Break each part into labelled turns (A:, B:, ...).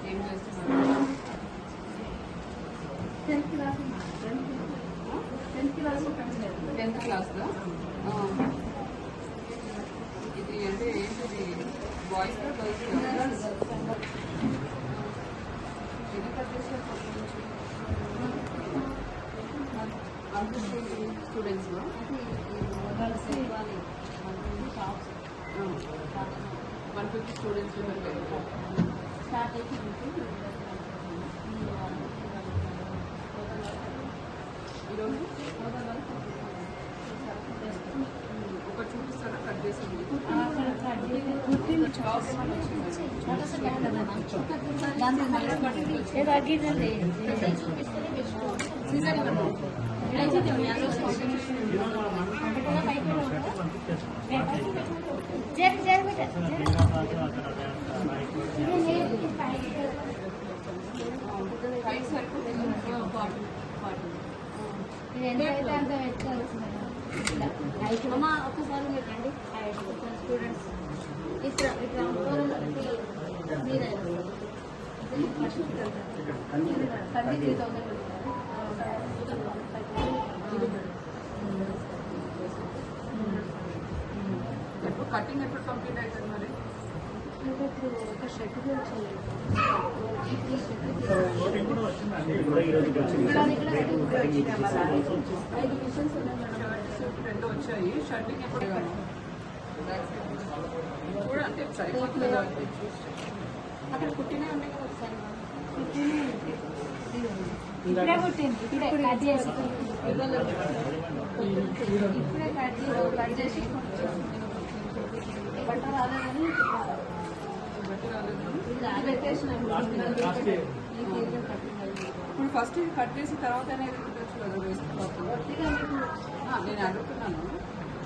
A: ఏం చేస్తున్నారు?
B: 10th
A: క్లాస్లో ఇది అంటే ఏంటిది బాయ్స్ గర్ల్స్ ఎన్ని కట్ చేశారు ఫస్ట్ నుంచి 150 స్టూడెంట్స్లో 150 స్టూడెంట్స్
B: స్టార్ట్ అయిపోయింది.
A: ఈరోజు ఒక చూపిస్తారా కట్ చేసింది?
B: ఒకసారి పెట్టండి స్టూడెంట్స్ ఇట్లా ఇట్లా మీరే
A: కటింగ్ ఎప్పుడు కంప్లీట్ అవుతుంది మరి?
B: ఒక షర్ట్ చేయాలి.
A: రెండు వచ్చాయి. షర్టింగ్ ఎప్పుడు కూడా అంటే సరిపోతుంది కదా?
B: అక్కడ కుట్టినే ఉన్నాయి కదా ఒకసారి ఇప్పుడే కుట్టింది. ఇప్పుడే కట్ చేసి బట్ట రాలేదని
A: ఇప్పుడు ఫస్ట్ ఇది కట్ చేసి తర్వాత అనేది కుట్టచ్చు కదా వేస్ట్ క్లాత్? నేను అడుగుతున్నాను.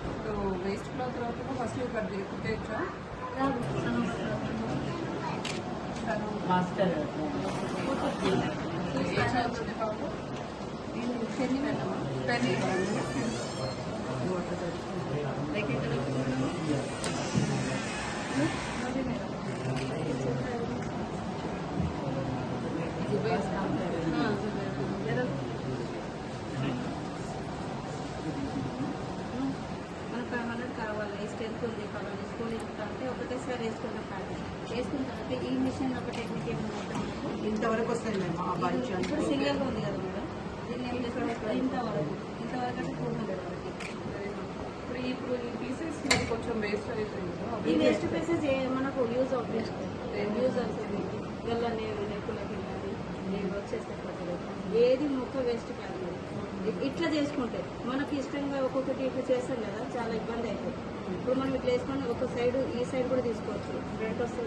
A: ఇప్పుడు వేస్ట్ క్లాత్ తర్వాత ఫస్ట్ ఇది కట్ చేసి కుట్టేయచ్చా? ఏ చదువుతుంది కాబట్టి పెన్ని
B: కావాలి. స్ట్రెంత్ ఉంది కావాలి స్కూల్ అంటే ఒకటేసారి వేసుకుంటాం కాదు. వేసుకున్న తర్వాత ఈ మిషన్ ఒక టెక్నిక్ ఏమన్నా
A: ఇంతవరకు వస్తుంది మేము
B: ఇప్పుడు సింగల్గా ఉంది కదా మేడం. దీన్ని ఏం చేస్తాం ఇంతవరకు అంటే 400 వరకు.
A: ఇప్పుడు ఈ పీసెస్ కొంచెం వేస్ట్ అవుతుంది.
B: ఈ వేస్ట్ పీసెస్ మనకు యూజ్ అవుతుంది. యూజ్ అవుతుంది. గల్లనే నెక్కులకి వచ్చేస్తే ఏది మొక్క వేస్ట్ కాదు. ఇట్లా చేసుకుంటే మనకి ఇష్టంగా ఒక్కొక్కటి ఇట్లా చేస్తాం కదా, చాలా ఇబ్బంది అవుతుంది. ఇప్పుడు మనం ఇట్లా వేసుకొని ఒక సైడ్ ఈ సైడ్ కూడా తీసుకోవచ్చు. ఫ్రంట్ వస్తుంది.